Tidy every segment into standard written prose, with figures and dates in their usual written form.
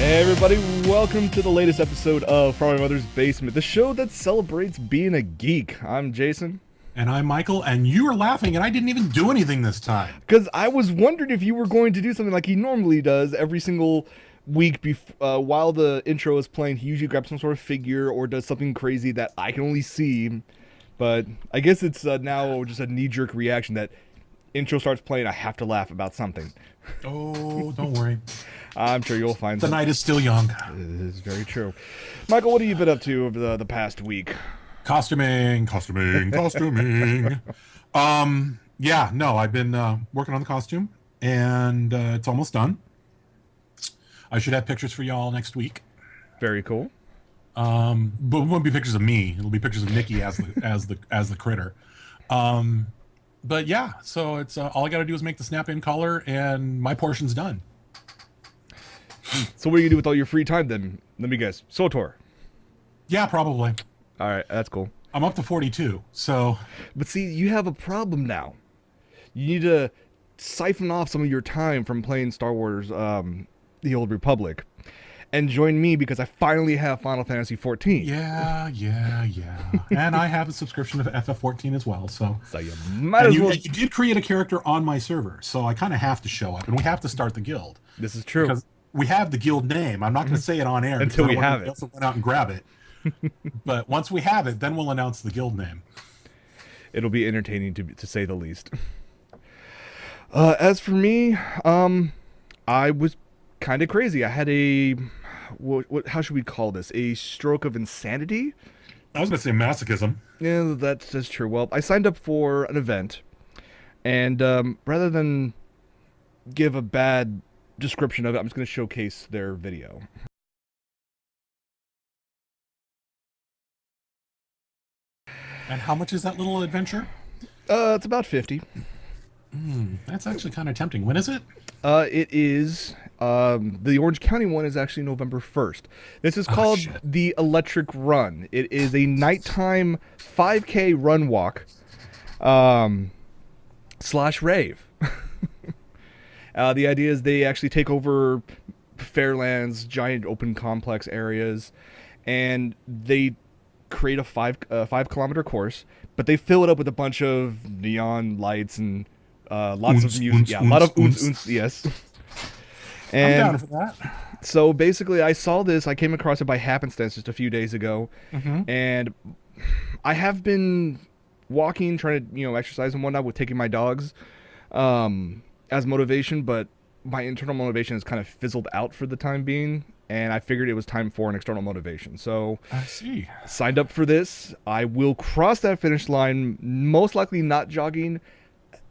Hey everybody, welcome to the latest episode of From My Mother's Basement, the show that celebrates being a geek. I'm Jason. And I'm Michael, and you were laughing, and I didn't even do anything this time. Because I was wondering if you were going to do something like he normally does every single week while the intro is playing. He usually grabs some sort of figure or does something crazy that I can only see. But I guess it's now just a knee-jerk reaction that intro starts playing, I have to laugh about something. Oh, don't worry. I'm sure you'll find the night is still young. It is very true. Michael, what have you been up to over the past week? Costuming. Yeah, no, I've been working on the costume, and it's almost done. I should have pictures for y'all next week. Very cool. But it won't be pictures of me. It'll be pictures of Nikki as the critter. But yeah, so it's all I got to do is make the snap-in color, and my portion's done. So what are you gonna do with all your free time then? Let me guess. SWTOR. Yeah, probably. All right, that's cool. I'm up to 42, so... But see, you have a problem now. You need to siphon off some of your time from playing Star Wars, The Old Republic, and join me because I finally have Final Fantasy XIV. Yeah. And I have a subscription to FF14 as well, so... So you might as well... You did create a character on my server, so I kind of have to show up, and we have to start the guild. This is true. Because we have the guild name. I'm not going to say it on air until we have it. Also went out and grab it. But once we have it, then we'll announce the guild name. It'll be entertaining to say the least. As for me, I was kind of crazy. I had a how should we call this? A stroke of insanity? I was going to say masochism. Yeah, that's true. Well, I signed up for an event, and rather than give a bad description of it, I'm just going to showcase their video. And how much is that little adventure? It's about 50. That's actually kind of tempting. When is it? It is, the Orange County one is actually November 1st. This is called the Electric Run. It is a nighttime 5K run walk, / rave. The idea is they actually take over Fairlands, giant open complex areas, and they create a 5-kilometer course, but they fill it up with a bunch of neon lights and lots of music. Yeah, a lot of oons, yes. And I'm down for that. So basically, I saw this. I came across it by happenstance just a few days ago, and I have been walking, trying to exercise and whatnot with taking my dogs as motivation, but my internal motivation has kind of fizzled out for the time being, and I figured it was time for an external motivation. So I see. Signed up for this. I will cross that finish line, most likely not jogging,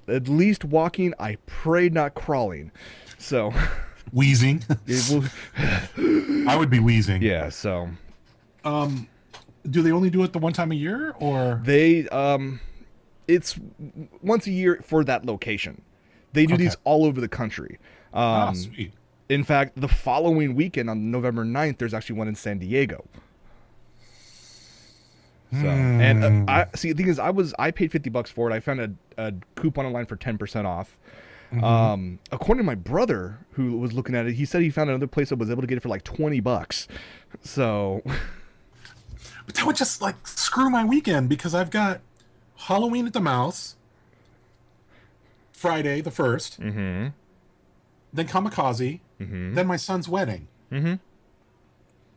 at least walking. I pray not crawling. So wheezing. I would be wheezing. Yeah, so do they only do it the one time a year, or they it's once a year for that location. They do these all over the country. Sweet. In fact, the following weekend on November 9th, there's actually one in San Diego. So, and I see. The thing is, I paid $50 for it. I found a coupon online for 10% off. According to my brother, who was looking at it, he said he found another place that was able to get it for like $20. So, but that would just like screw my weekend because I've got Halloween at the Mouse, Friday the 1st, then Kamikaze, then my son's wedding.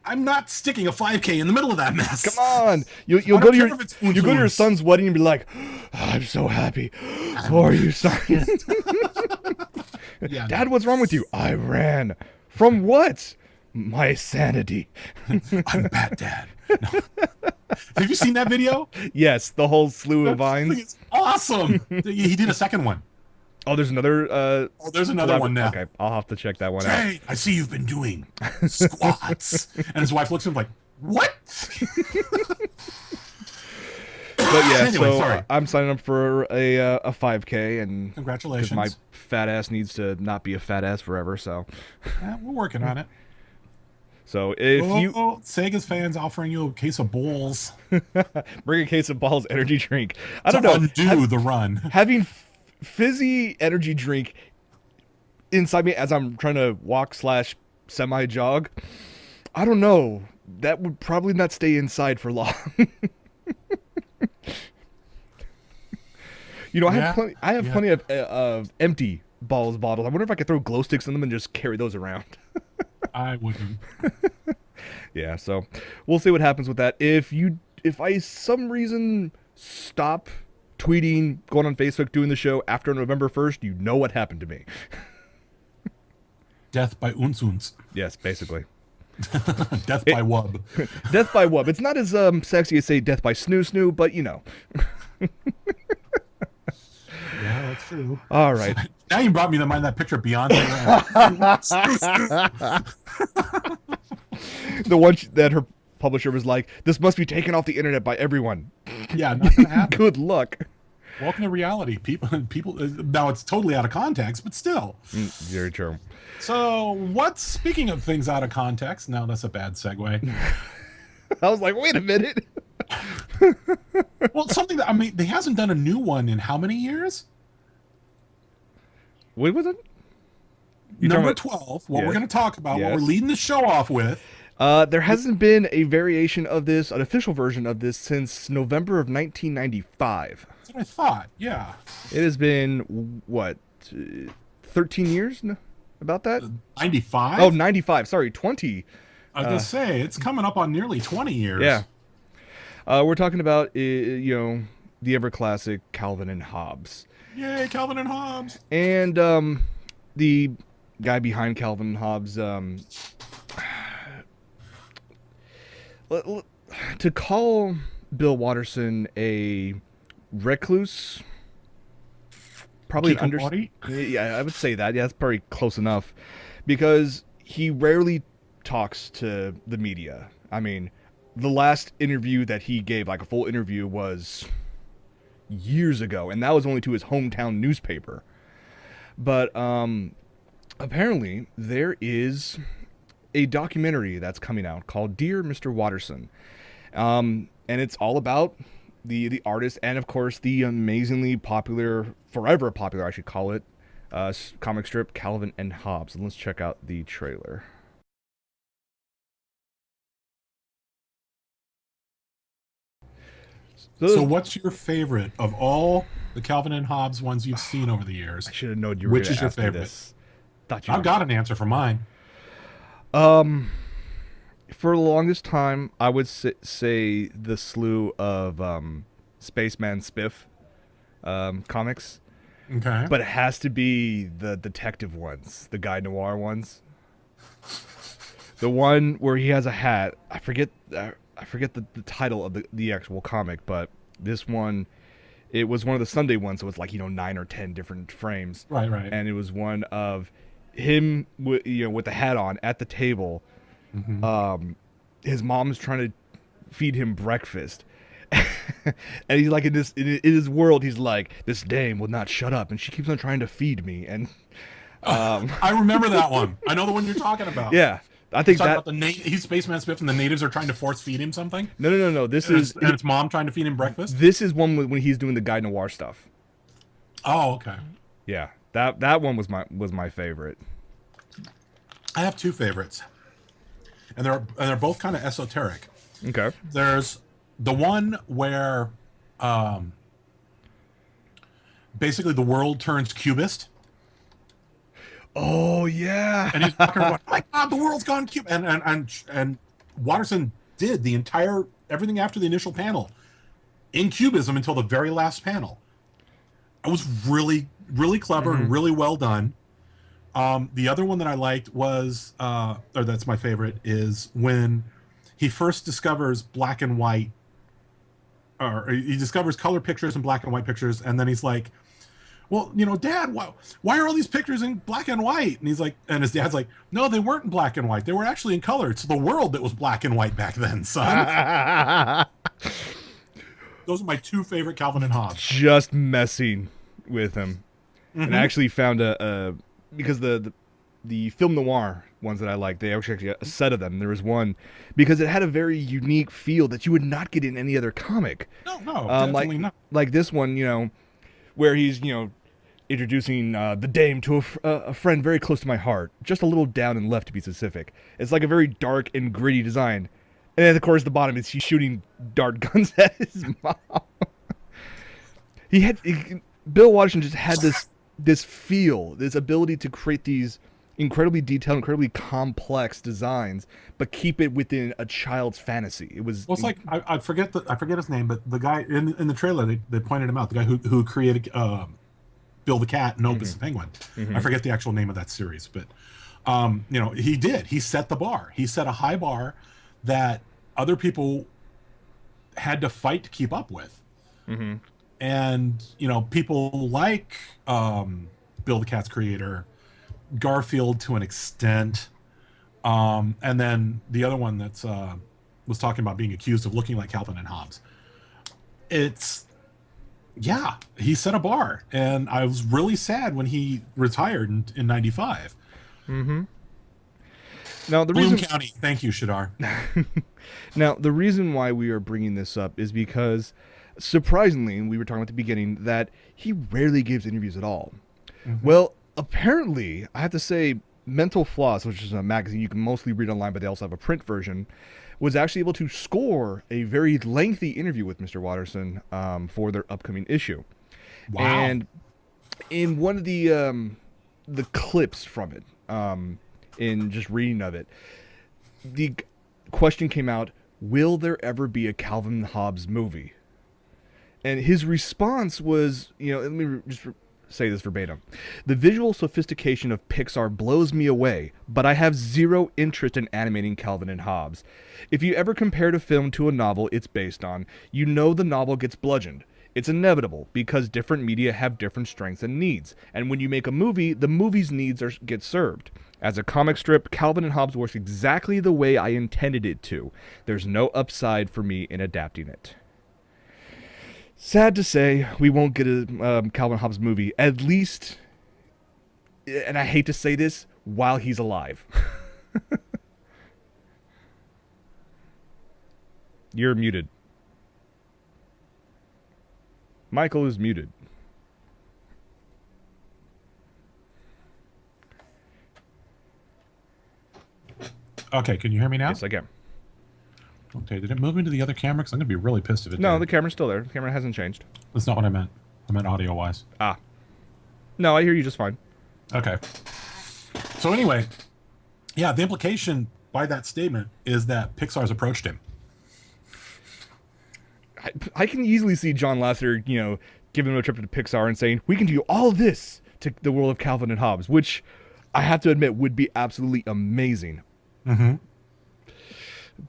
I'm not sticking a 5K in the middle of that mess. Come on, you'll go to your son's wedding and be like, oh, "I'm so happy for you, son." Yeah, Dad, what's wrong with you? I ran from what? My sanity. I'm a bad dad. No. Have you seen that video? Yes, the whole slew of vines. It's awesome. He did a second one. Oh, there's another. There's another one now. Okay, I'll have to check that one out. Hey, I see you've been doing squats. And his wife looks at him like, "What?" But yeah, anyway, so sorry. I'm signing up for a 5K, and congratulations. My fat ass needs to not be a fat ass forever. So yeah, we're working on it. So if Sega's fans offering you a case of balls, bring a case of balls energy drink. I don't know. Undo the run. Having fizzy energy drink inside me as I'm trying to walk / semi-jog. I don't know. That would probably not stay inside for long. I have plenty of empty balls bottles. I wonder if I could throw glow sticks in them and just carry those around. I wouldn't. Yeah, so we'll see what happens with that. If I some reason stop tweeting, going on Facebook, doing the show after November 1st, you know what happened to me. Death by Unsuns. Yes, basically. Death by Wub. Death by Wub. It's not as sexy as say Death by Snoo Snoo, but you know. Yeah, that's true. All right. Now you brought me to mind that picture of Beyonce. The one that her publisher was like, "This must be taken off the internet by everyone." Yeah, not gonna happen. Good luck. Welcome to reality. People. Now it's totally out of context, but still. Very true. So, speaking of things out of context? Now that's a bad segue. I was like, wait a minute. Well, something that they hasn't done a new one in how many years? What was it? Number 12. What we're going to talk about. What we're leading the show off with. There hasn't been a variation of this, an official version of this, since November of 1995. That's what I thought. Yeah. It has been, 13 years? About that? 95? Oh, 95. Sorry, 20. I was going to say, it's coming up on nearly 20 years. Yeah. We're talking about, the ever classic Calvin and Hobbes. Yay, Calvin and Hobbes. And the guy behind Calvin and Hobbes, to call Bill Watterson a recluse, probably yeah, I would say that. Yeah, that's probably close enough, because he rarely talks to the media. I mean, the last interview that he gave, like a full interview, was years ago, and that was only to his hometown newspaper. But apparently there is a documentary that's coming out called Dear Mr. Watterson, and it's all about the artist and, of course, the amazingly popular, forever popular I should call it, comic strip Calvin and Hobbes. And let's check out the trailer. So what's your favorite of all the Calvin and Hobbes ones you've seen over the years? I should have known you were going to ask me this. Which is your favorite? I've got an answer for mine. For the longest time, I would say the slew of Spaceman Spiff comics. Okay. But it has to be the detective ones, the Guy Noir ones. The one where he has a hat. I forget the title of the actual comic, but this one, it was one of the Sunday ones, so it's like 9 or 10 different frames. Right. And it was one of him with the hat on at the table. Mm-hmm. His mom's trying to feed him breakfast. And he's like in his world, he's like, this dame will not shut up, and she keeps on trying to feed me. And I remember that one. I know the one you're talking about. Yeah. I think that he's Spaceman Spiff, and the natives are trying to force feed him something. No. This is his mom trying to feed him breakfast. This is one when he's doing the Guy Noir stuff. Oh, okay. Yeah, that one was my favorite. I have two favorites, and they're both kind of esoteric. Okay. There's the one where, basically the world turns cubist. Oh yeah, and he's talking about, my God, the world's gone cube, and Watterson did the entire everything after the initial panel in cubism until the very last panel. It was really, really clever and really well done. The other one that I liked was, or that's my favorite, is when he first discovers black and white, or he discovers color pictures and black and white pictures, and then he's like, well, Dad, why are all these pictures in black and white? And he's like, and his dad's like, no, they weren't in black and white. They were actually in color. It's the world that was black and white back then, son. Those are my two favorite Calvin and Hobbes. Just messing with him. And I actually found because the film noir ones that I like, they actually a set of them. There was one because it had a very unique feel that you would not get in any other comic. No, definitely not. Like this one, where he's, introducing the dame to a friend very close to my heart, just a little down and left to be specific. It's like a very dark and gritty design. And then, of course, the bottom is he's shooting dart guns at his mom. Bill Watterson just had this feel, this ability to create these incredibly detailed, incredibly complex designs, but keep it within a child's fantasy. It was. Well, it's like I forget his name, but the guy in the trailer they pointed him out. The guy who created Bill the Cat and Opus the Penguin. I forget the actual name of that series, but he set the bar. He set a high bar that other people had to fight to keep up with. And people like Bill the Cat's creator, Garfield to an extent, and then the other one that's was talking about being accused of looking like Calvin and Hobbes. He set a bar, and I was really sad when he retired in '95. Now the Bloom County, thank you, Shadar. Now the reason why we are bringing this up is because, surprisingly, we were talking at the beginning that he rarely gives interviews at all. Well, apparently, I have to say, Mental Floss, which is a magazine you can mostly read online, but they also have a print version, was actually able to score a very lengthy interview with Mr. Watterson for their upcoming issue. Wow. And in one of the clips from it, in just reading of it, the question came out, will there ever be a Calvin and Hobbes movie? And his response was, let me just say this verbatim. The visual sophistication of Pixar blows me away, but I have zero interest in animating Calvin and Hobbes. If you ever compared a film to a novel it's based on, the novel gets bludgeoned. It's inevitable because different media have different strengths and needs. And when you make a movie, the movie's needs get served. As a comic strip, Calvin and Hobbes works exactly the way I intended it to. There's no upside for me in adapting it. Sad to say, we won't get a Calvin Hobbes movie, at least, and I hate to say this, while he's alive. You're muted. Michael is muted. Okay, can you hear me now? Yes, I can. Okay, did it move into the other camera? Because I'm going to be really pissed if it No, did. the camera's still there. The camera hasn't changed. That's not what I meant. I meant audio-wise. Ah. No, I hear you just fine. Okay. So anyway, the implication by that statement is that Pixar's approached him. I can easily see John Lasseter, giving him a trip to Pixar and saying, we can do all this to the world of Calvin and Hobbes, which I have to admit would be absolutely amazing.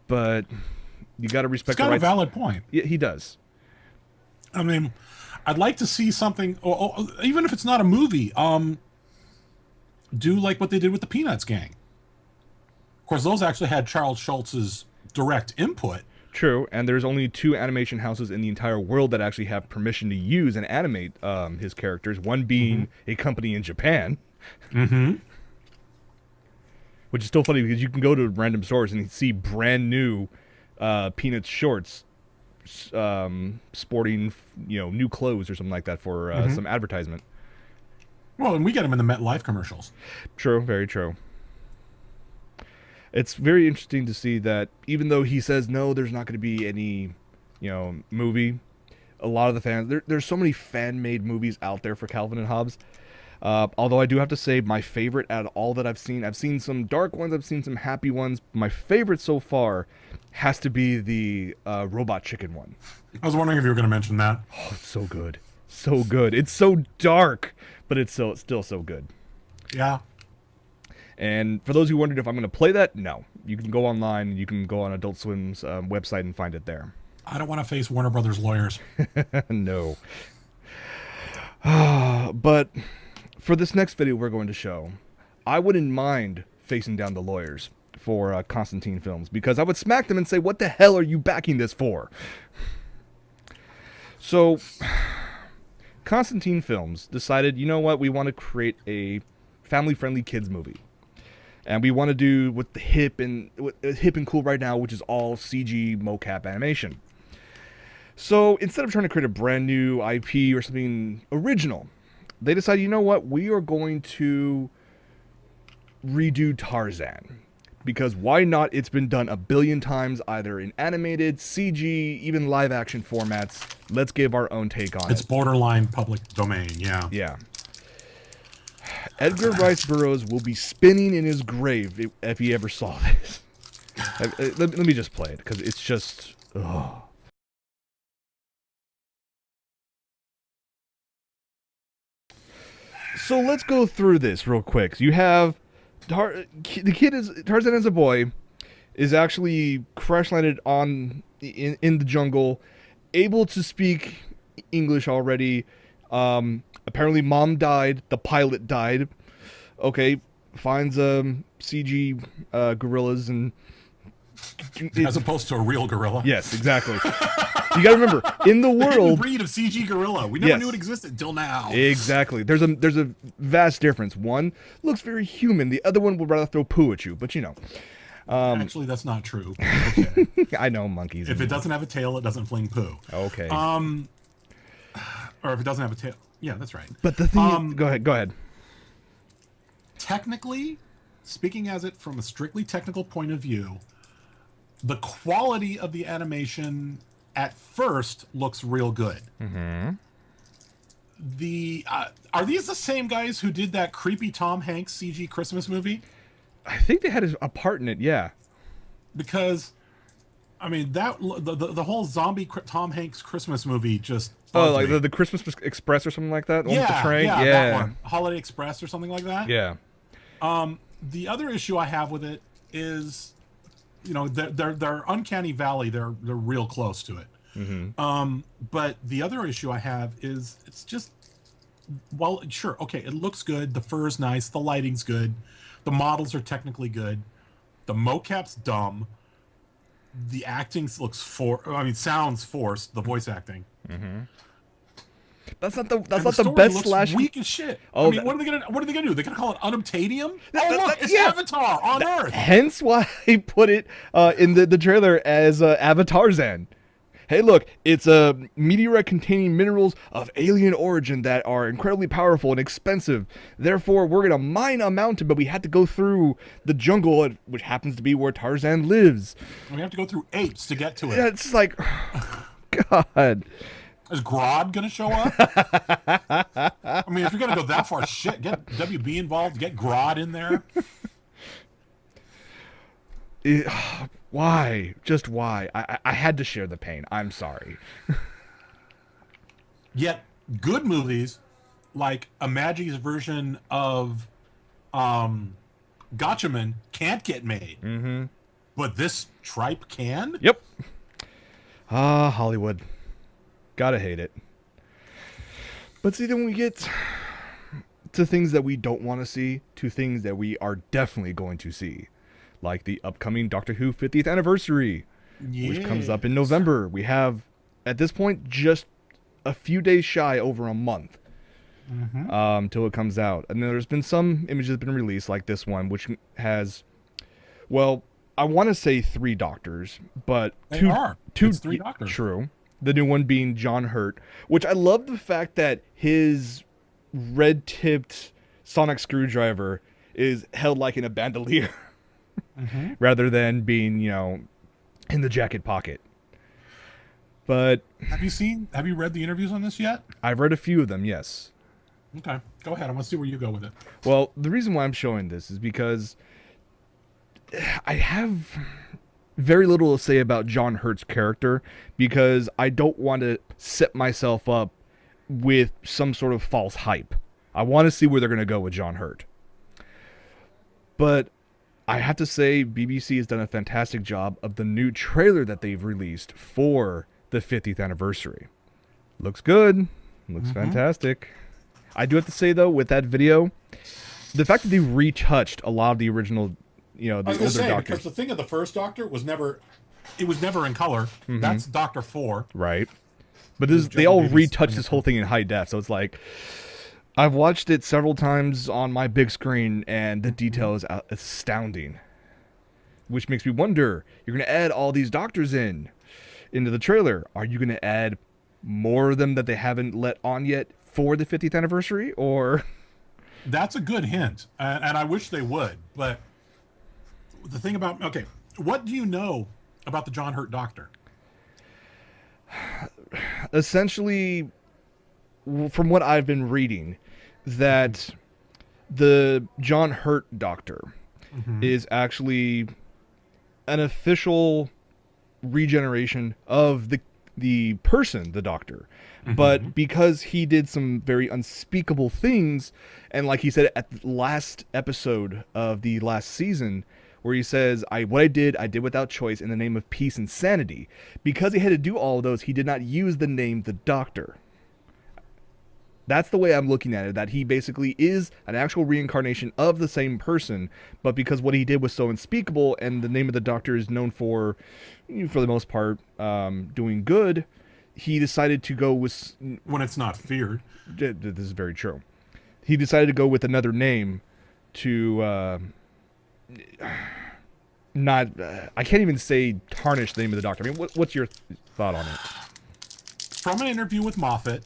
But you got to respect He's got a valid point. Yeah, he does. I mean, I'd like to see something, or even if it's not a movie, do like what they did with the Peanuts gang. Of course, those actually had Charles Schultz's direct input. True, and there's only 2 animation houses in the entire world that actually have permission to use and animate his characters, one being a company in Japan. Which is still funny because you can go to random stores and see brand new Peanuts shorts sporting, new clothes or something like that for some advertisement. Well, and we get them in the MetLife commercials. True, very true. It's very interesting to see that even though he says, no, there's not going to be any, movie, a lot of the fans, there's so many fan-made movies out there for Calvin and Hobbes. Although I do have to say my favorite out of all that I've seen some dark ones, I've seen some happy ones. My favorite so far has to be the Robot Chicken one. I was wondering if you were going to mention that. Oh, it's so good. So good. It's so dark, but it's still so good. Yeah. And for those who wondered if I'm going to play that, no. You can go online and you can go on Adult Swim's website and find it there. I don't want to face Warner Brothers lawyers. No. But for this next video we're going to show, I wouldn't mind facing down the lawyers for Constantine Films, because I would smack them and say, what the hell are you backing this for? So, Constantine Films decided, you know what, we want to create a family-friendly kids movie. And we want to do what's hip and cool right now, which is all CG mocap animation. So instead of trying to create a brand new IP or something original, they decided, you know what, we are going to redo Tarzan. Because why not? It's been done a billion times, either in animated, CG, even live action formats. Let's give our own take on it. It's borderline public domain, yeah. Yeah. Edgar Rice Burroughs will be spinning in his grave if he ever saw this. Let me just play it, because it's just... Ugh. So let's go through this real quick. You have... Tarzan as a boy is actually crash landed in the jungle, able to speak English already. Apparently mom died, the pilot died. Okay, finds CG gorillas and as opposed to a real gorilla. Yes, exactly. You gotta remember, in the world, breed of CG gorilla. We never knew it existed until now. Exactly. There's a vast difference. One looks very human. The other one would rather throw poo at you. But you know, actually, that's not true. Okay. I know monkeys. If it doesn't have a tail, it doesn't fling poo. Okay. Or if it doesn't have a tail, yeah, that's right. But the thing, go ahead. Technically, speaking as it from a strictly technical point of view, the quality of the animation at first looks real good. Mm-hmm. Are these the same guys who did that creepy Tom Hanks CG Christmas movie? I think they had a part in it, yeah. Because, I mean, that the whole zombie Tom Hanks Christmas movie just... like the Christmas Express or something like that? Yeah, with the train? Yeah, that one. Holiday Express or something like that? Yeah. The other issue I have with it is... You know, they're Uncanny Valley. They're real close to it. Mm-hmm. But the other issue I have is it's just, well, sure, okay, it looks good. The fur's nice. The lighting's good. The models are technically good. The mocap's dumb. The acting sounds forced. The voice acting. Mm-hmm. That's not the story best looks slash. Weak as shit. Oh, I mean, what are they gonna do? They're gonna call it unobtainium? Look, it's yeah. Avatar on Earth. Hence why I put it in the trailer as AvaTarzan. Hey, look, it's a meteorite containing minerals of alien origin that are incredibly powerful and expensive. Therefore, we're gonna mine a mountain, but we had to go through the jungle, which happens to be where Tarzan lives. We have to go through apes to get to it. Yeah, it's like, God. Is Grodd gonna show up? I mean, if you're gonna go that far, shit, get WB involved, get Grodd in there. Why? Just why? I had to share the pain. I'm sorry. Yet, good movies like Imagi's version of Gotchaman can't get made. Mm-hmm. But this tripe can? Yep. Hollywood. Gotta hate it. But see, then we get to things that we don't want to see, to things that we are definitely going to see. Like the upcoming Doctor Who 50th anniversary, which comes up in November. We have, at this point, just a few days shy over a month till it comes out. And then there's been some images that have been released, like this one, which has, well, I want to say 3 doctors, but it's 3 doctors. True. The new one being John Hurt, which I love the fact that his red-tipped sonic screwdriver is held like in a bandolier rather than being, in the jacket pocket. But have you read the interviews on this yet? I've read a few of them, yes. Okay, go ahead. I want to see where you go with it. Well, the reason why I'm showing this is because I have very little to say about John Hurt's character, because I don't want to set myself up with some sort of false hype. I want to see where they're going to go with John Hurt. But I have to say, BBC has done a fantastic job of the new trailer that they've released for the 50th anniversary. Looks good. Looks fantastic. I do have to say, though, with that video, the fact that they retouched a lot of the original, the older Doctors. Because the thing of the first Doctor was never in color. That's Doctor 4. Right. But they all retouched this whole thing in high def, so it's like, I've watched it several times on my big screen, and the detail is astounding. Which makes me wonder, you're going to add all these Doctors into the trailer. Are you going to add more of them that they haven't let on yet? for the 50th anniversary, or? That's a good hint, and I wish they would. But the thing about what do you know about the John Hurt Doctor? Essentially, from what I've been reading, that the John Hurt Doctor is actually an official regeneration of the person, the Doctor. But because he did some very unspeakable things, and like he said at the last episode of the last season, where he says, what I did without choice in the name of peace and sanity. Because he had to do all of those, he did not use the name the Doctor. That's the way I'm looking at it, that he basically is an actual reincarnation of the same person, but because what he did was so unspeakable, and the name of the Doctor is known for the most part, doing good, he decided to go with... When it's not feared. This is very true. He decided to go with another name to... I can't even say tarnish the name of the Doctor. I mean, what's your thought on it? From an interview with Moffat,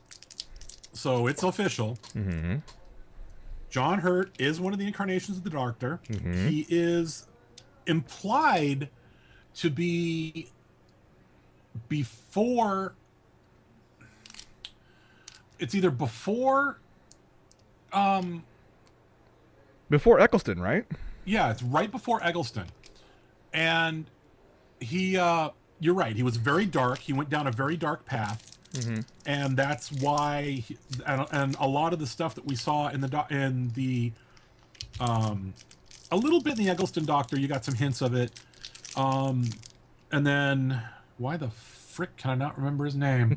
so it's official. John Hurt is one of the incarnations of the Doctor. He is implied to be before... It's either before... Before Eccleston, right? Yeah, it's right before Eggleston. And he, you're right, he was very dark. He went down a very dark path. And that's why, and a lot of the stuff that we saw in the a little bit in the Eggleston Doctor, you got some hints of it. And then, why the frick can I not remember his name?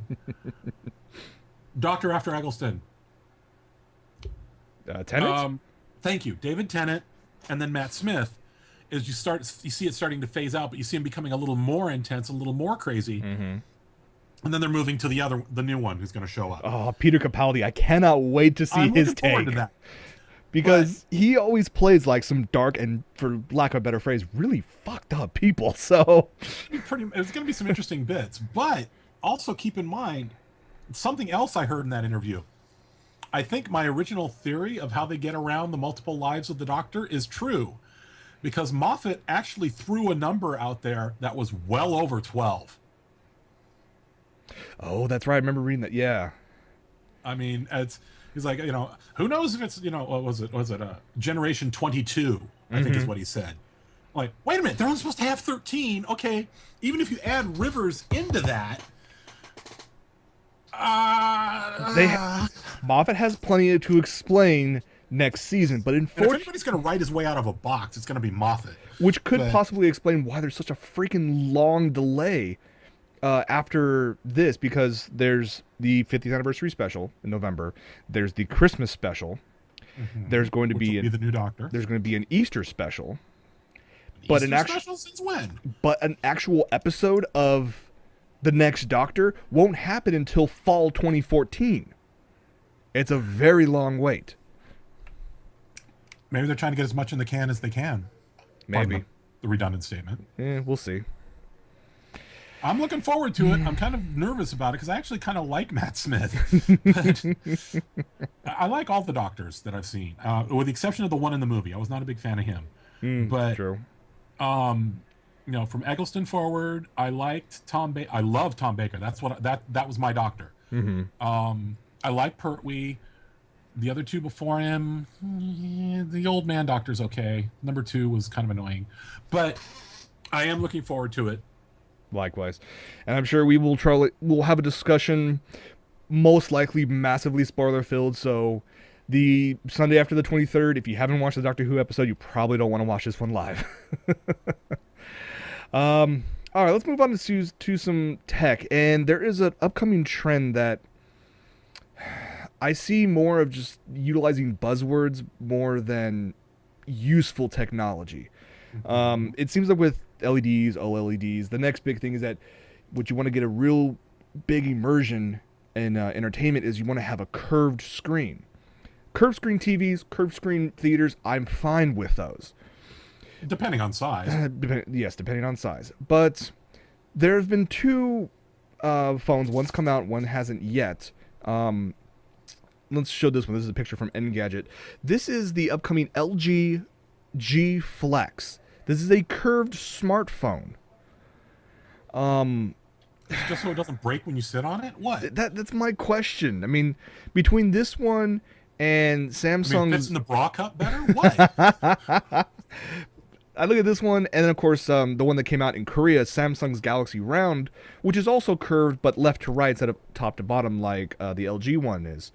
Doctor after Eggleston. Tennant? Thank you. David Tennant. And then Matt Smith, is you see it starting to phase out, but you see him becoming a little more intense, a little more crazy. And then they're moving to the new one who's going to show up. Oh, Peter Capaldi. I cannot wait to see his take. I'm looking forward to that. Because he always plays like some dark and, for lack of a better phrase, really fucked up people. So it's going to be some interesting bits. But also keep in mind, something else I heard in that interview. I think my original theory of how they get around the multiple lives of the Doctor is true, because Moffat actually threw a number out there that was well over 12. Oh, that's right. I remember reading that. Yeah. I mean, he's like, who knows if it's, what was it generation 22, I think is what he said. Like, wait a minute, they're only supposed to have 13. Okay, even if you add Rivers into that, Moffat has plenty to explain next season, but if anybody's going to write his way out of a box, it's going to be Moffat. Which could possibly explain why there's such a freaking long delay after this, because there's the 50th anniversary special in November. There's the Christmas special. There's going to be the new Doctor. There's going to be an Easter special. But an actual special since when? But an actual episode of the next Doctor won't happen until fall 2014. It's a very long wait. Maybe they're trying to get as much in the can as they can. Maybe. The redundant statement. Yeah, we'll see. I'm looking forward to it. I'm kind of nervous about it because I actually kind of like Matt Smith. I like all the Doctors that I've seen, with the exception of the one in the movie. I was not a big fan of him. But true. From Eggleston forward, I liked Tom Baker. I love Tom Baker. That's what that was my Doctor. I like Pertwee. The other two before him, the old man Doctor's okay. Number 2 was kind of annoying, but I am looking forward to it. Likewise, and I'm sure we'll have a discussion, most likely massively spoiler filled. So, the Sunday after the 23rd, if you haven't watched the Doctor Who episode, you probably don't want to watch this one live. All right, let's move on to some tech, and there is an upcoming trend that I see more of just utilizing buzzwords more than useful technology. It seems like with LEDs, OLEDs, the next big thing is that what you want to get a real big immersion in entertainment is you want to have a curved screen. Curved screen TVs, curved screen theaters, I'm fine with those. Depending on size. Yes, depending on size. But there have been 2 phones. One's come out, one hasn't yet. let's show this one. This is a picture from Engadget. This is the upcoming LG G Flex. This is a curved smartphone. Just so it doesn't break when you sit on it? What? That's my question. I mean, between this one and Samsung's... I mean, fits in the bra cup better? What? I look at this one, and then, of course, the one that came out in Korea, Samsung's Galaxy Round, which is also curved, but left to right instead of top to bottom like the LG one is.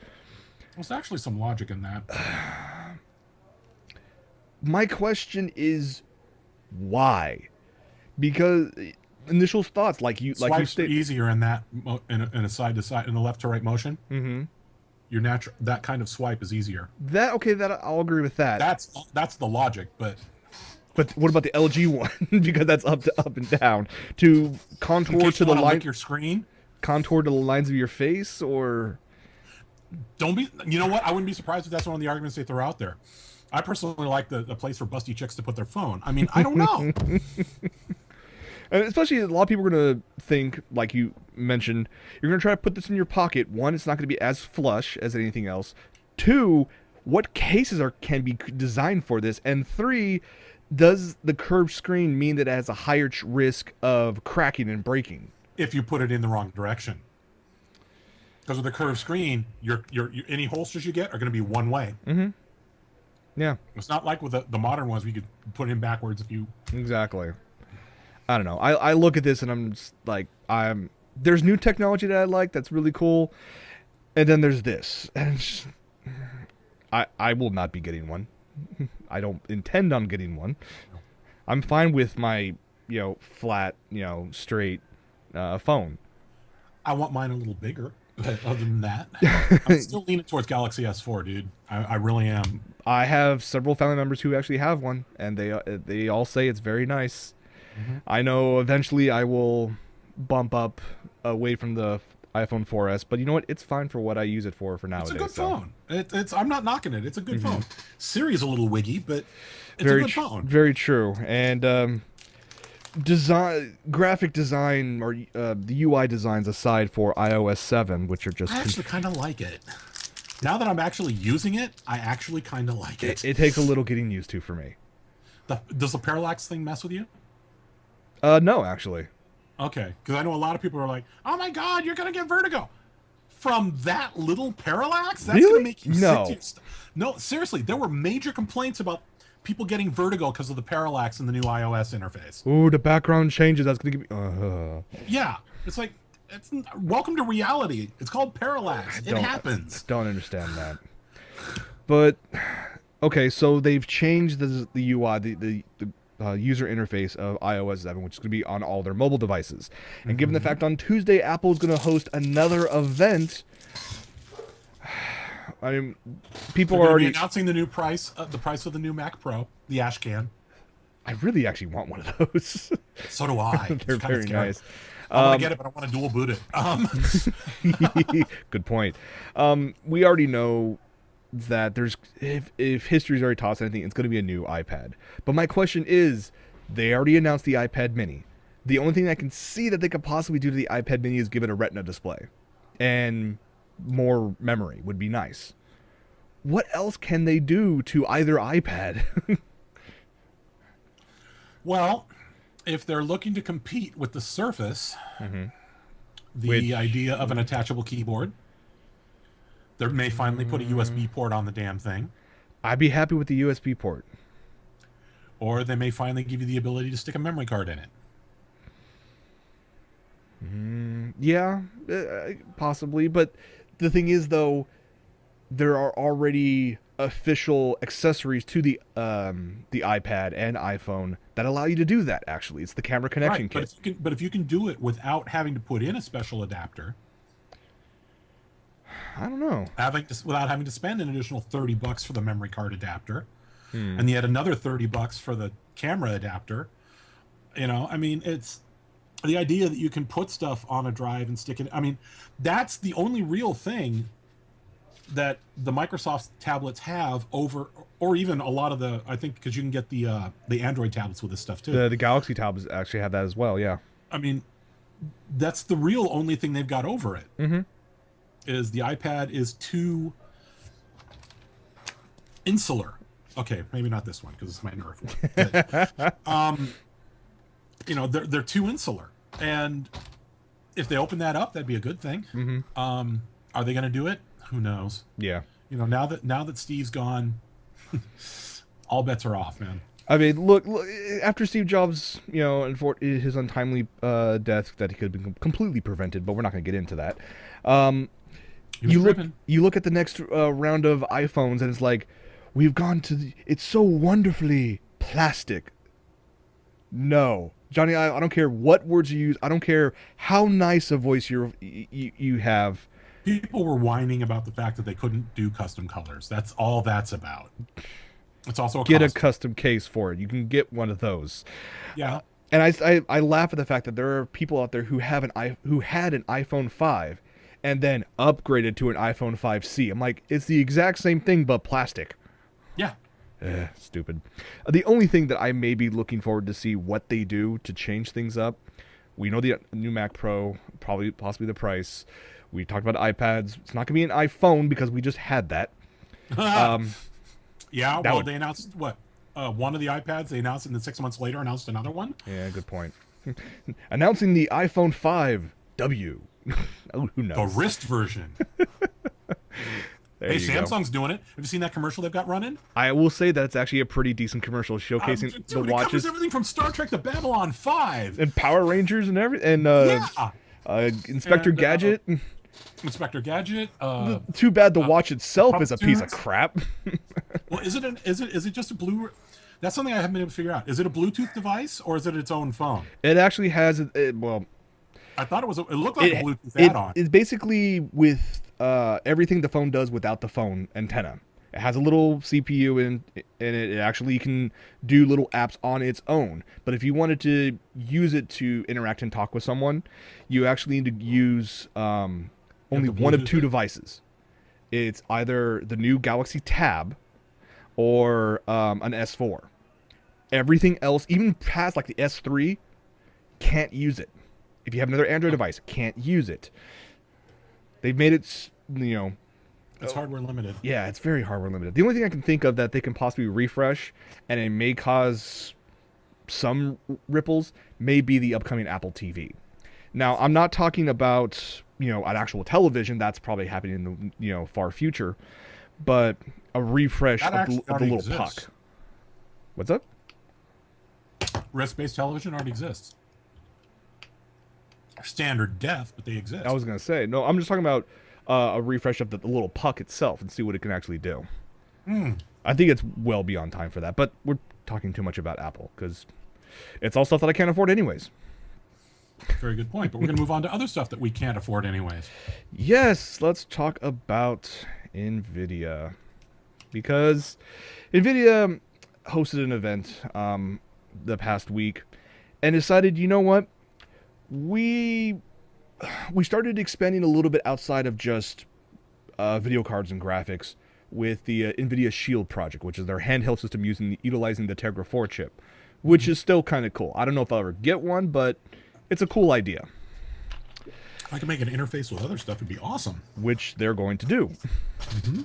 There's actually some logic in that. My question is, why? Because... initial thoughts, like you stated, easier in that in a side to side, in a left to right motion. Mm-hmm. Your natural, that kind of swipe is easier. That I'll agree with that. That's the logic, but what about the LG one? Because that's up and down to contour to the line your screen, contour to the lines of your face, or don't be. You know what? I wouldn't be surprised if that's one of the arguments they throw out there. I personally like the place for busty chicks to put their phone. I mean, I don't know. And especially a lot of people are going to think, like you mentioned, you're going to try to put this in your pocket. One, it's not going to be as flush as anything else. Two, what cases can be designed for this? And three, does the curved screen mean that it has a higher risk of cracking and breaking? If you put it in the wrong direction. Because with the curved screen, your any holsters you get are going to be one way. Mm-hmm. Yeah. It's not like with the modern ones where you could put it in backwards if you... Exactly. I don't know. I look at this and I'm just like, there's new technology that I like that's really cool, and then there's this, and it's just, I will not be getting one. I don't intend on getting one. I'm fine with my flat straight phone. I want mine a little bigger, but other than that, I'm still leaning towards Galaxy S4, dude. I really am. I have several family members who actually have one, and they all say it's very nice. Mm-hmm. I know eventually I will bump up away from the iPhone 4S, but you know what? It's fine for what I use it for nowadays. It's a good phone. It's I'm not knocking it. It's a good phone. Siri's a little wiggy, but it's very a good phone. Very true. And graphic design or the UI designs aside for iOS 7, which are just... I actually kind of like it. Now that I'm actually using it, I actually kind of like it. It takes a little getting used to for me. Does the parallax thing mess with you? No, actually. Okay, because I know a lot of people are like, "Oh my God, you're gonna get vertigo from that little parallax." That's really? Gonna make you no. No, seriously, there were major complaints about people getting vertigo because of the parallax in the new iOS interface. Ooh, the background changes. That's gonna give me. Yeah, it's like welcome to reality. It's called parallax. It happens. I don't understand that. But okay, so they've changed the UI, the user interface of iOS 7, which is going to be on all their mobile devices. And given the fact on Tuesday Apple is going to host another event, I mean, people are already announcing the new price, the price of the new Mac Pro, the ash can. I really actually want one of those. So do I. They're very nice. I want to get it, but I want to dual boot it. Good point. We already know that there's if history's already taught us anything, it's going to be a new iPad. But my question is, they already announced the iPad Mini. The only thing I can see that they could possibly do to the iPad Mini is give it a Retina display, and more memory would be nice. What else can they do to either iPad? Well, if they're looking to compete with the Surface, the idea of an attachable keyboard. They may finally put a USB port on the damn thing. I'd be happy with the USB port. Or they may finally give you the ability to stick a memory card in it. Yeah, possibly. But the thing is, though, there are already official accessories to the iPad and iPhone that allow you to do that, actually. It's the camera connection kit. But if you can do it without having to put in a special adapter... I don't know. Without having to spend an additional $30 for the memory card adapter, and yet another $30 for the camera adapter. I mean, it's the idea that you can put stuff on a drive and stick it. I mean, that's the only real thing that the Microsoft tablets have over, or even a lot of the. I think because you can get the Android tablets with this stuff too. The Galaxy tablets actually have that as well. Yeah. I mean, that's the real only thing they've got over it. Mm-hmm. Is the iPad is too insular. Okay, maybe not this one because it's my Nerf one. But, they're too insular, and if they open that up, that'd be a good thing. Are they going to do it? Who knows? Yeah. Now that Steve's gone, all bets are off, man. I mean, look after Steve Jobs, and for his untimely death that he could have been completely prevented, but we're not going to get into that. You look at the next round of iPhones, and it's like, we've gone to it's so wonderfully plastic. No, Johnny, I don't care what words you use. I don't care how nice a voice you have. People were whining about the fact that they couldn't do custom colors. That's all that's about. It's also a custom case for it. You can get one of those. Yeah. And I laugh at the fact that there are people out there who had an iPhone 5 and then upgraded to an iPhone 5C. I'm like, it's the exact same thing but plastic. Yeah. Stupid. The only thing that I may be looking forward to see what they do to change things up. We know the new Mac Pro, possibly the price. We talked about iPads. It's not going to be an iPhone because we just had that. Yeah, well, they announced what? One of the iPads they announced, and then 6 months later announced another one. Yeah, good point. Announcing the iPhone 5W. Oh, who knows? The wrist version. Hey, Samsung's doing it. Have you seen that commercial they've got running? I will say that it's actually a pretty decent commercial showcasing the watches. It covers everything from Star Trek to Babylon 5. And Power Rangers and everything. And Inspector Gadget. Inspector Gadget. Too bad the watch itself is a piece of crap. Well, is it just a blue? That's something I haven't been able to figure out. Is it a Bluetooth device or is it its own phone? It actually has I thought it was. It looked like a Bluetooth add-on. It's basically with everything the phone does without the phone antenna. It has a little CPU in it actually can do little apps on its own. But if you wanted to use it to interact and talk with someone, you actually need to use only one of two devices. It's either the new Galaxy Tab or an S4. Everything else, even past like the S3, can't use it. If you have another Android device, can't use it. They've made it, It's hardware limited. Yeah, it's very hardware limited. The only thing I can think of that they can possibly refresh, and it may cause some ripples, may be the upcoming Apple TV. Now, I'm not talking about, an actual television. That's probably happening in the, far future. But a refresh of the little puck. What's up? Wrist-based television already exists. Standard def, but they exist. I was going to say, no, I'm just talking about a refresh of the little puck itself and see what it can actually do. I think it's well beyond time for that, but we're talking too much about Apple because it's all stuff that I can't afford anyways. Very good point, but we're going to move on to other stuff that we can't afford anyways. Yes, let's talk about Nvidia, because Nvidia hosted an event the past week and decided, you know what, we started expanding a little bit outside of just video cards and graphics with the Nvidia Shield project, which is their handheld system utilizing the Tegra 4 chip, which is still kind of cool. I don't know if I'll ever get one, but it's a cool idea. If I can make an interface with other stuff, it'd be awesome. Which they're going to do.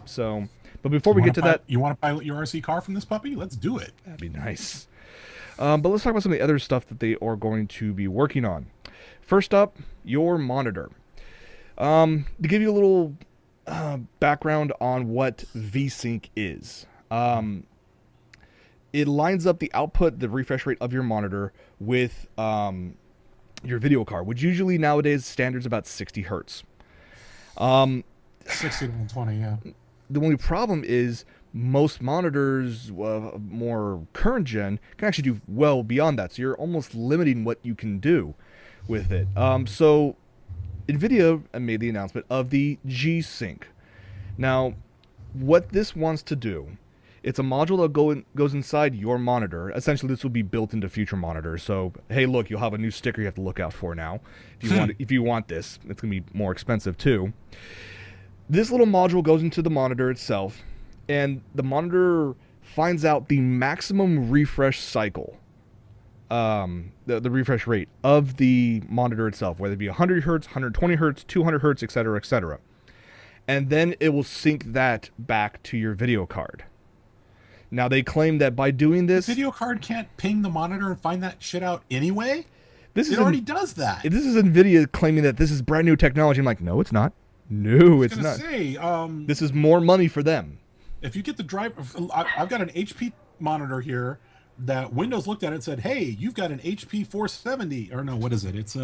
So, but before we get to that... You want to pilot your RC car from this puppy? Let's do it. That'd be nice. But let's talk about some of the other stuff that they are going to be working on. First up, your monitor. To give you a little background on what VSync is. It lines up the output, the refresh rate of your monitor with your video card, which usually nowadays standards about 60 hertz. 60 to 120, yeah. The only problem is most monitors, more current gen, can actually do well beyond that. So you're almost limiting what you can do with it. So Nvidia made the announcement of the G-Sync. Now, what this wants to do, it's a module that goes inside your monitor. Essentially, this will be built into future monitors. So, hey, look, you'll have a new sticker you have to look out for now. If you want this, it's going to be more expensive too. This little module goes into the monitor itself, and the monitor finds out the maximum refresh cycle, the refresh rate of the monitor itself, whether it be 100 hertz, 120 hertz, 200 hertz, etc., etc. And then it will sync that back to your video card. Now they claim that by doing The this, video card can't ping the monitor and find that shit out anyway. It already does that. This is Nvidia claiming that this is brand new technology. I'm like, no, it's not. No, it's not. This is more money for them. If you get the driver, I've got an HP monitor here that Windows looked at it and said, "Hey, you've got an HP 470, or no, what is it? It's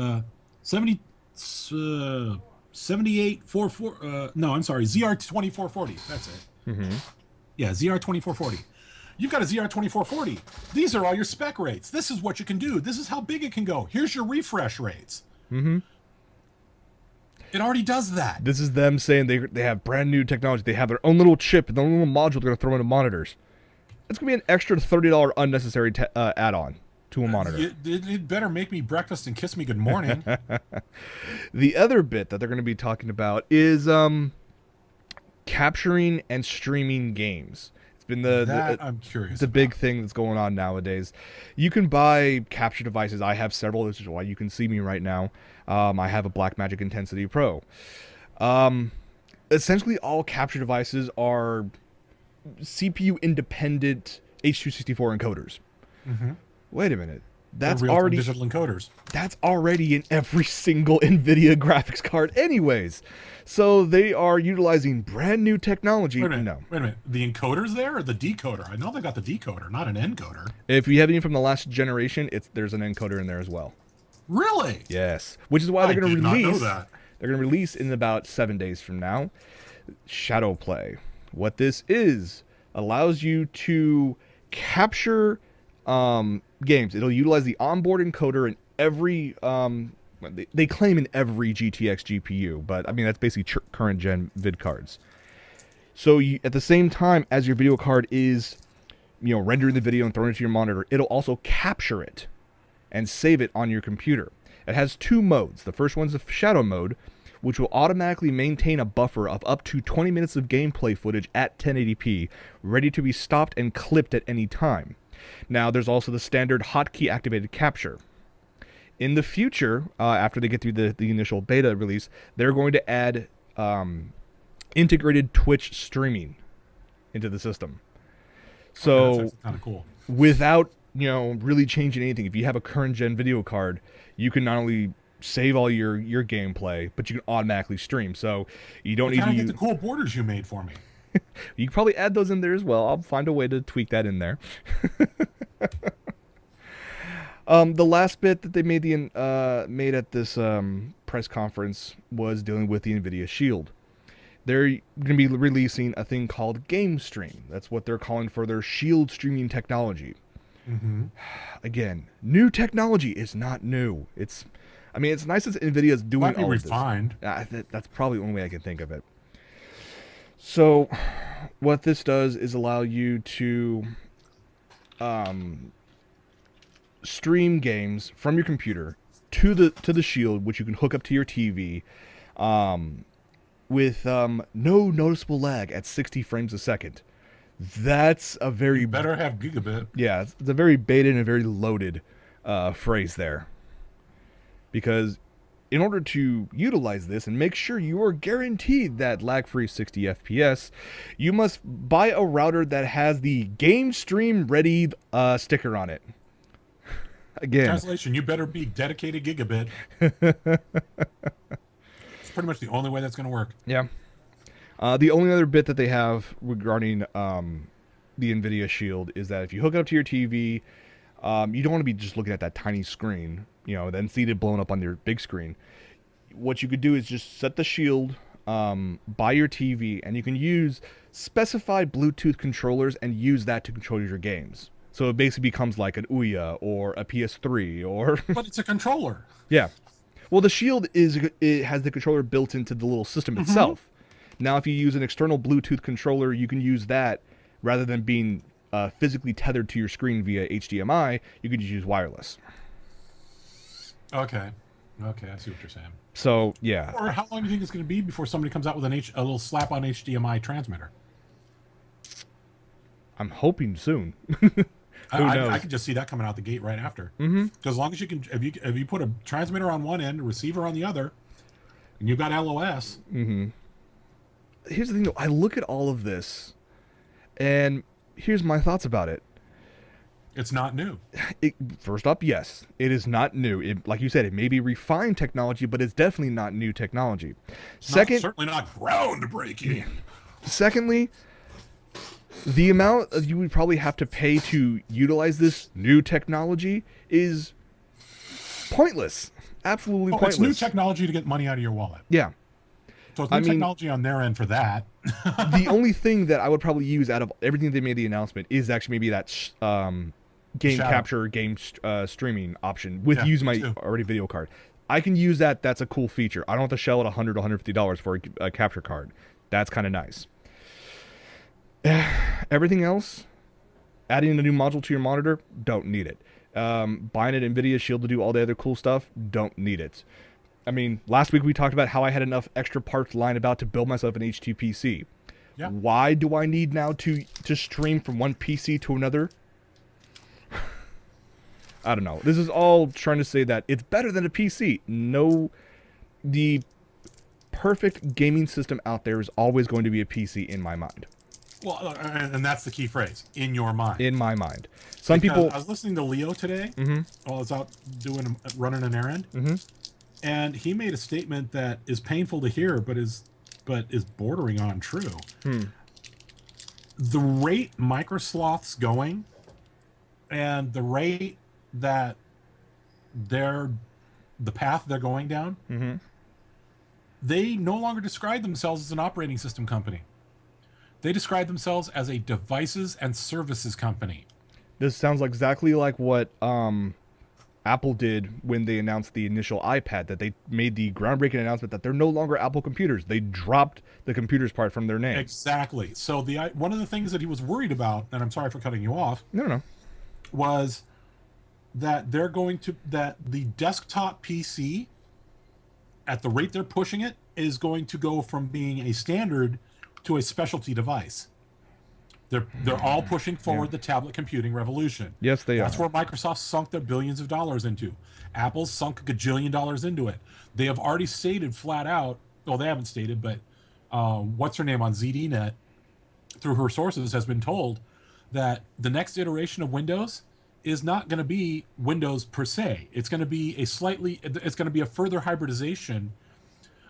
70, 7844. No, I'm sorry, ZR2440. That's it. Mm-hmm. Yeah, ZR2440. You've got a ZR2440. These are all your spec rates. This is what you can do. This is how big it can go. Here's your refresh rates." Mm-hmm. It already does that. This is them saying they have brand new technology. They have their own little chip, their own little module they're going to throw into monitors. It's going to be an extra $30 unnecessary add-on to a monitor. It better make me breakfast and kiss me good morning. The other bit that they're going to be talking about is capturing and streaming games. It's been I'm curious. The big thing that's going on nowadays. You can buy capture devices. I have several. This is why you can see me right now. I have a Blackmagic Intensity Pro. Essentially, all capture devices are CPU independent H.264 encoders. Mm-hmm. Wait a minute. That's real-time already digital encoders. That's already in every single Nvidia graphics card anyways. So they are utilizing brand new technology. Wait a minute. The encoder's there or the decoder? I know they got the decoder, not an encoder. If you have any from the last generation, there's an encoder in there as well. Really? Yes. Which is why they're going to release. Not know that. They're going to release in about 7 days from now. Shadow Play. What this allows you to capture games. It'll utilize the onboard encoder in every they claim in every GTX GPU, but I mean that's basically current gen vid cards. So at the same time as your video card is rendering the video and throwing it to your monitor, it'll also capture it and save it on your computer. It has 2 modes. The first one's the shadow mode, which will automatically maintain a buffer of up to 20 minutes of gameplay footage at 1080p, ready to be stopped and clipped at any time. Now, there's also the standard hotkey activated capture. In the future, after they get through the initial beta release, they're going to add integrated Twitch streaming into the system. So, that's kind of cool. Without really changing anything, if you have a current gen video card, you can not only save all your gameplay, but you can automatically stream. So you don't need to get the cool borders you made for me. You can probably add those in there as well. I'll find a way to tweak that in there. The last bit that they made at this press conference was dealing with the Nvidia Shield. They're going to be releasing a thing called Game Stream. That's what they're calling for their Shield streaming technology. Mm-hmm. Again, new technology is not new. It's nice that Nvidia's doing all of this. Refined. That's probably the only way I can think of it. So, what this does is allow you to stream games from your computer to the Shield, which you can hook up to your TV, with no noticeable lag at 60 frames a second. That's a very... You better have gigabit. Yeah, it's a very baited and a very loaded phrase there. Because in order to utilize this and make sure you are guaranteed that lag-free 60 FPS, you must buy a router that has the Game Stream Ready sticker on it. Again. Translation, you better be dedicated gigabit. It's pretty much the only way that's going to work. Yeah. The only other bit that they have regarding the Nvidia Shield is that if you hook it up to your TV, you don't want to be just looking at that tiny screen, then see it blown up on your big screen. What you could do is just set the Shield by your TV, and you can use specified Bluetooth controllers and use that to control your games. So it basically becomes like an Ouya or a PS3 or... But it's a controller. Yeah. Well, the Shield it has the controller built into the little system itself. Now, if you use an external Bluetooth controller, you can use that rather than being physically tethered to your screen via HDMI. You can just use wireless. Okay, I see what you're saying. So, yeah. Or how long do you think it's going to be before somebody comes out with a little slap-on HDMI transmitter? I'm hoping soon. Who knows? I can just see that coming out the gate right after. Mm-hmm. Because as long as you can, if you put a transmitter on one end, a receiver on the other, and you've got LOS. Mm-hmm. Here's the thing, though. I look at all of this, and here's my thoughts about it. It's not new. First up, yes, it is not new. Like you said, it may be refined technology, but it's definitely not new technology. Certainly not groundbreaking. Secondly, the amount you would probably have to pay to utilize this new technology is pointless. Absolutely pointless. It's new technology to get money out of your wallet. Yeah. So it's new technology on their end for that. The only thing that I would probably use out of everything they made the announcement is actually maybe that game capture, streaming option with use my already video card. I can use that. That's a cool feature. I don't have to shell out $100 to $150 for a capture card. That's kind of nice. Everything else, adding a new module to your monitor, don't need it. Buying an Nvidia Shield to do all the other cool stuff, don't need it. I mean, last week we talked about how I had enough extra parts lying about to build myself an H2 PC. Yeah. Why do I need now to stream from one PC to another? I don't know. This is all trying to say that it's better than a PC. No, the perfect gaming system out there is always going to be a PC in my mind. Well, and that's the key phrase, in your mind. In my mind. Some people... I was listening to Leo today while I was out running an errand, and he made a statement that is painful to hear, but is bordering on true. The rate Microsoft's going, and the rate that the path they're going down, they no longer describe themselves as an operating system company. They describe themselves as a devices and services company. This sounds exactly like what Apple did when they announced the initial iPad, that they made the groundbreaking announcement that they're no longer Apple computers. They dropped the computers part from their name. Exactly. So one of the things that he was worried about, and I'm sorry for cutting you off, no, was that that the desktop PC, at the rate they're pushing it, is going to go from being a standard to a specialty device. They're all pushing forward the tablet computing revolution. Yes, they are. That's where Microsoft sunk their billions of dollars into. Apple's sunk $1 gajillion into it. They have already stated flat out, well, they haven't stated, but what's her name on ZDNet, through her sources, has been told that the next iteration of Windows is not going to be Windows per se. It's going to be a further hybridization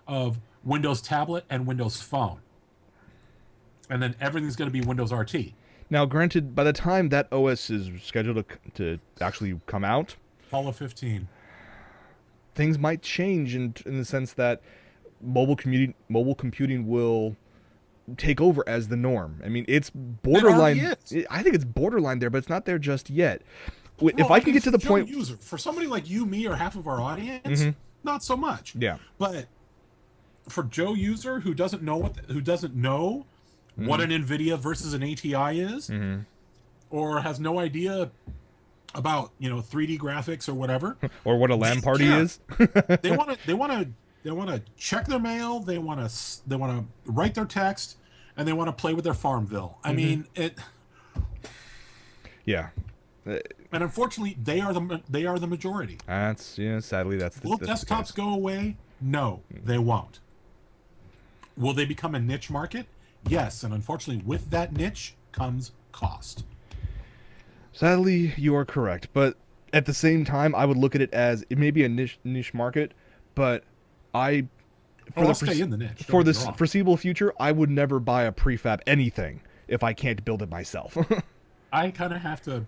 of Windows Tablet and Windows Phone. And then everything's going to be Windows RT. Now, granted, by the time that OS is scheduled to actually come out, fall of 15, things might change in the sense that mobile computing will take over as the norm. I mean, it's borderline. I think it's borderline there, but it's not there just yet. If I can get to the point, for somebody like you, me, or half of our audience, not so much. Yeah. But for Joe user who doesn't know what an Nvidia versus an ATI is, or has no idea about 3D graphics or whatever, or what a LAN party is, they want to check their mail, they want to write their text, and they want to play with their Farmville. I mean it. Yeah. And unfortunately, they are the majority. Sadly, that's Will desktops go away? No, they won't. Will they become a niche market? Yes, and unfortunately, with that niche comes cost. Sadly, you are correct, but at the same time, I would look at it as it may be a niche market, but I'll stay in the niche. For the foreseeable future, I would never buy a prefab anything if I can't build it myself. I kind of have to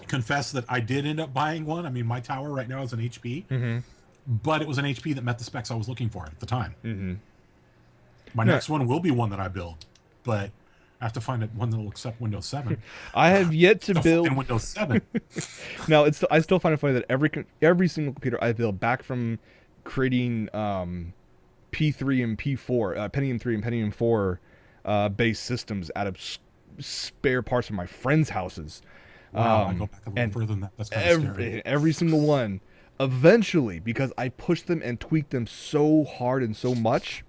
confess that I did end up buying one. I mean, my tower right now is an HP, but it was an HP that met the specs I was looking for at the time. My next one will be one that I build, but I have to find one that will accept Windows 7. I have yet to build in Windows 7. No, I still find it funny that every single computer I build, back from creating P3 and P4, Pentium 3 and Pentium 4 based systems out of spare parts from my friends' houses. Wow, I go back a little further than that. That's kind of scary. Every single one, eventually, because I pushed them and tweaked them so hard and so much,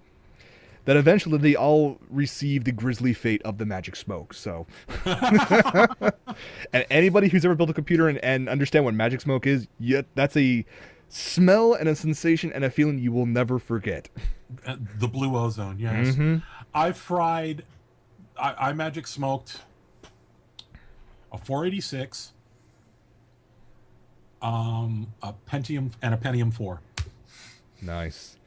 that eventually they all receive the grisly fate of the magic smoke. So, and anybody who's ever built a computer and understand what magic smoke is, that's a smell and a sensation and a feeling you will never forget. The blue ozone, yes. I magic smoked a 486, a Pentium, and a Pentium 4. Nice.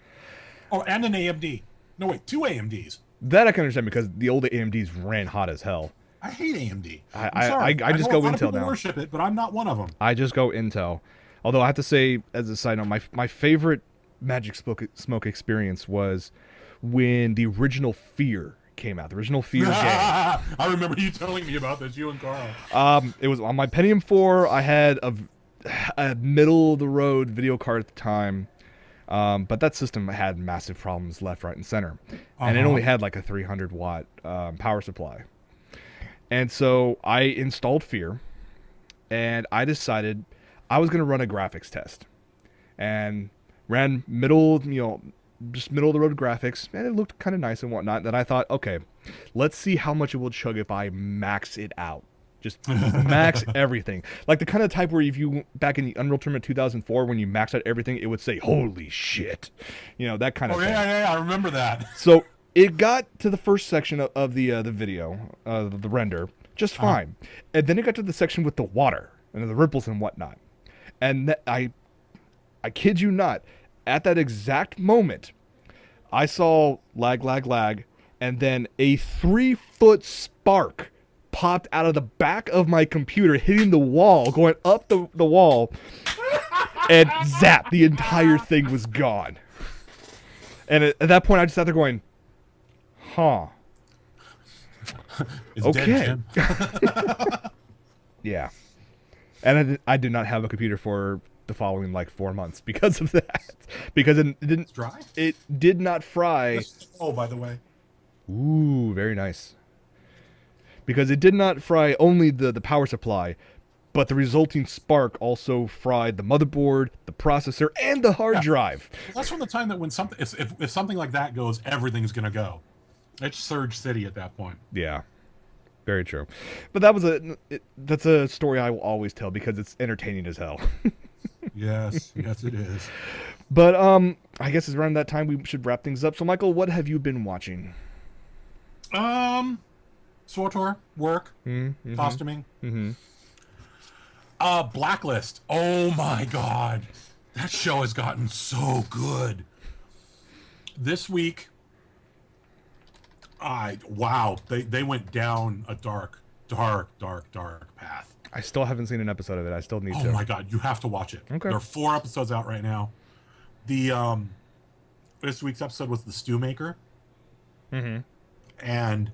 Oh, and an AMD. No, wait, 2 AMDs. That I can understand because the old AMDs ran hot as hell. I hate AMD. I just go Intel now. A lot of people worship it, but I'm not one of them. I just go Intel. Although I have to say, as a side note, my favorite Magic Smoke experience was when the original Fear came out. The original Fear game. I remember you telling me about this, you and Carl. It was on my Pentium 4. I had a middle-of-the-road video card at the time. But that system had massive problems left, right, and center. And it only had like a 300-watt power supply. And so I installed Fear, and I decided I was going to run a graphics test. And ran just middle-of-the-road graphics, and it looked kind of nice and whatnot. Then I thought, okay, let's see how much it will chug if I max it out. Just max everything. Like the kind of type where if you, back in the Unreal Tournament 2004, when you maxed out everything, it would say, holy shit. That kind of thing. Yeah, I remember that. So it got to the first section of the video, the render, just fine. And then it got to the section with the water and the ripples and whatnot. And I kid you not, at that exact moment, I saw lag, and then a 3-foot spark popped out of the back of my computer, hitting the wall, going up the wall, and zap, the entire thing was gone. And at that point, I just sat there going, huh. It's okay. Yeah. And I did not have a computer for the following 4 months because of that. Because it didn't... It's dry? It did not fry... Oh, by the way. Ooh, very nice. Because it did not fry only the power supply, but the resulting spark also fried the motherboard, the processor, and the hard drive. That's from the time that when something, if something like that goes, everything's going to go. It's Surge City at that point. Yeah, very true. But that's a story I will always tell because it's entertaining as hell. Yes, it is. But I guess it's around that time we should wrap things up. So, Michael, what have you been watching? SWTOR, work, costuming. Blacklist. Oh my god. That show has gotten so good. This week, wow, they went down a dark path. I still haven't seen an episode of it. I still need to. Oh my god, you have to watch it. Okay. There are 4 episodes out right now. The this week's episode was the Stew Maker. And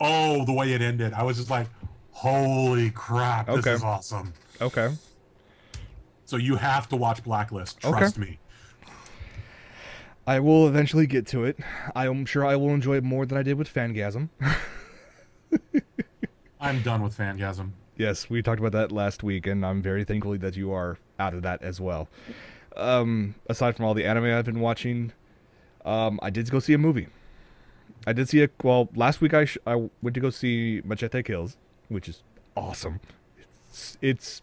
the way it ended, I was just like, holy crap, this is awesome. Okay. So you have to watch Blacklist. Trust me. I will eventually get to it. I am sure I will enjoy it more than I did with Fangasm. I'm done with Fangasm. Yes, we talked about that last week, and I'm very thankful that you are out of that as well. Aside from all the anime I've been watching, I did go see a movie. I did see last week I went to go see Machete Kills, which is awesome. It's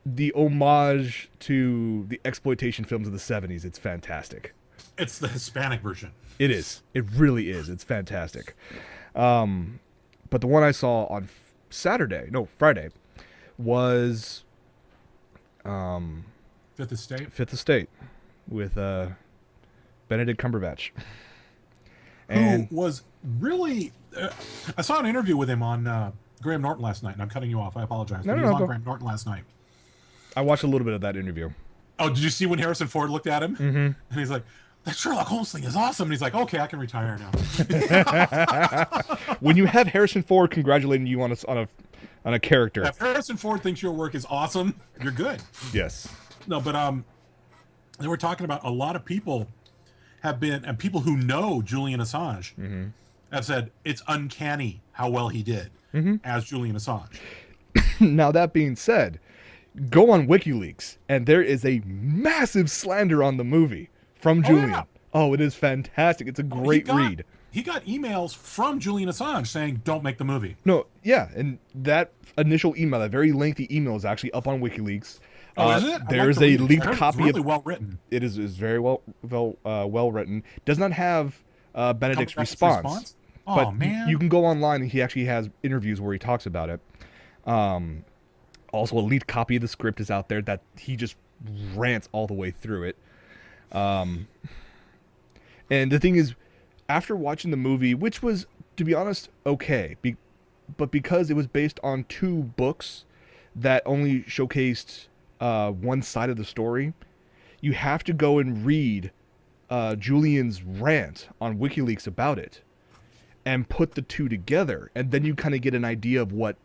the homage to the exploitation films of the 70s. It's fantastic. It's the Hispanic version. It is. It really is. It's fantastic. But the one I saw on Friday, was Fifth Estate? Fifth Estate with Benedict Cumberbatch. Who was really... I saw an interview with him on Graham Norton last night, and I'm cutting you off. I apologize. He was on Graham Norton last night. I watched a little bit of that interview. Oh, did you see when Harrison Ford looked at him? Mm-hmm. And he's like, that Sherlock Holmes thing is awesome. And he's like, okay, I can retire now. When you have Harrison Ford congratulating you on a character. If Harrison Ford thinks your work is awesome, you're good. Yes. No, but they were talking about a lot of people have been, and people who know Julian Assange have said it's uncanny how well he did as Julian Assange. Now, that being said, go on WikiLeaks, and there is a massive slander on the movie from Julian. Yeah. Oh, it is fantastic. It's a great read. He got emails from Julian Assange saying, don't make the movie. No, yeah, and that initial email, that very lengthy email, is actually up on WikiLeaks. Is it? There's a leaked copy. It's really well written. It is very well written. Does not have Benedict's response. Oh but man. you can go online and he actually has interviews where he talks about it. Also, a leaked copy of the script is out there that he just rants all the way through it. And the thing is, after watching the movie, which was, to be honest, okay, but because it was based on 2 books that only showcased one side of the story, you have to go and read Julian's rant on WikiLeaks about it and put the 2 together, and then you kind of get an idea of what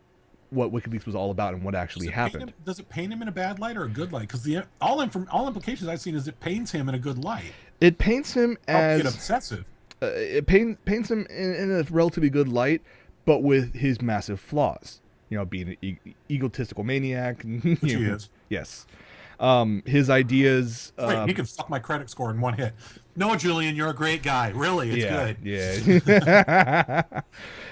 WikiLeaks was all about and what actually happened. Does it paint him in a bad light or a good light? Because all implications I've seen is it paints him in a good light. It paints him as obsessive. It paints him in a relatively good light, but with his massive flaws. You know, being an egotistical maniac. Which he is. Yes. His ideas. Wait, he can suck my credit score in one hit. No, Julian, you're a great guy. Really, it's good. Yeah.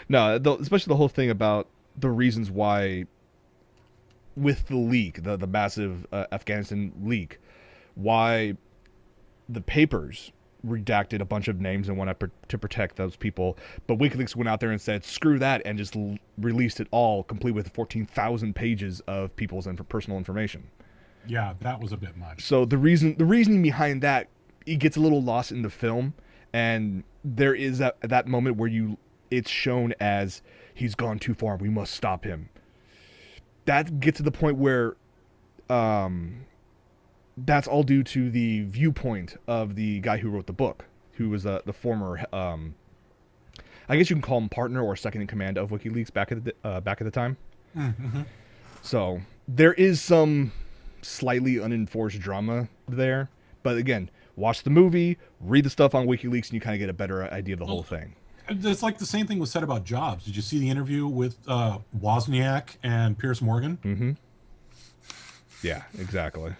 No, especially the whole thing about the reasons why, with the leak, the massive Afghanistan leak, why the papers redacted a bunch of names and wanted to protect those people, but WikiLeaks went out there and said screw that and just released it all, complete with 14,000 pages of people's personal information. Yeah, that was a bit much. So the reasoning behind that, it gets a little lost in the film, and there is that moment where it's shown as he's gone too far, we must stop him. That gets to the point where that's all due to the viewpoint of the guy who wrote the book, who was the former, I guess you can call him partner or second in command of WikiLeaks back at the time. Mm-hmm. So there is some slightly unenforced drama there, but again, watch the movie, read the stuff on WikiLeaks, and you kind of get a better idea of the whole thing. It's like the same thing was said about Jobs. Did you see the interview with Wozniak and Piers Morgan? Mm-hmm. Yeah, exactly.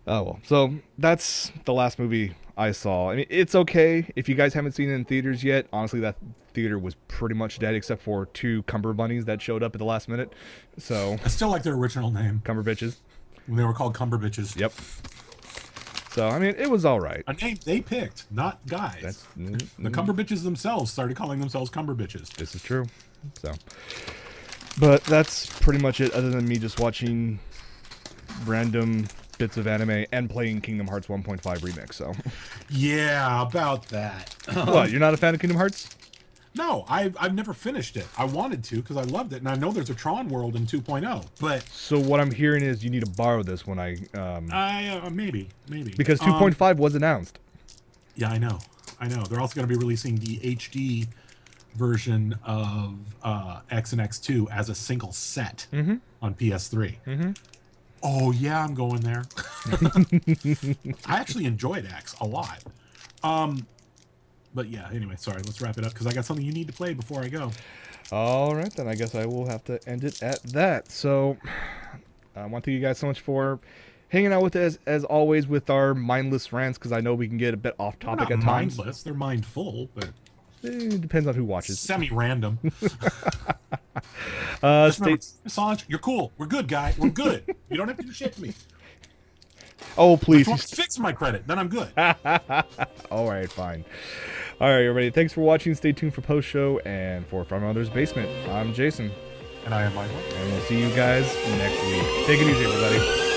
Oh, well. So that's the last movie I saw. I mean, it's okay. If you guys haven't seen it in theaters yet, honestly, that theater was pretty much dead except for 2 Cumber Bunnies that showed up at the last minute. So I still like their original name. Cumber Bitches. They were called Cumber Bitches. Yep. So, I mean, it was all right. A name they picked, not guys. The Cumber Bitches themselves started calling themselves Cumber Bitches. This is true. So, but that's pretty much it, other than me just watching random bits of anime and playing Kingdom Hearts 1.5 Remix. So, yeah, about that. What? You're not a fan of Kingdom Hearts? No, I've never finished it. I wanted to because I loved it, and I know there's a Tron world in 2.0. But so what I'm hearing is you need to borrow this when I maybe because 2.5 was announced. Yeah, I know. They're also going to be releasing the HD version of X and X2 as a single set on PS3. Mm-hmm. Oh yeah, I'm going there. I actually enjoyed X a lot. But yeah, anyway, sorry, let's wrap it up because I got something you need to play before I go. All right, then I guess I will have to end it at that. So I want to thank you guys so much for hanging out with us, as always, with our mindless rants, because I know we can get a bit off topic at times. Mindless, they're mindful, but it depends on who watches. Semi-random. Assange, you're cool. We're good, guy. We're good. You don't have to do shit to me. Oh, please. Fix my credit, then I'm good. All right, fine. All right, everybody. Thanks for watching. Stay tuned for post-show. And for From Mother's Basement, I'm Jason. And I am Michael. And we'll see you guys next week. Take it easy, everybody.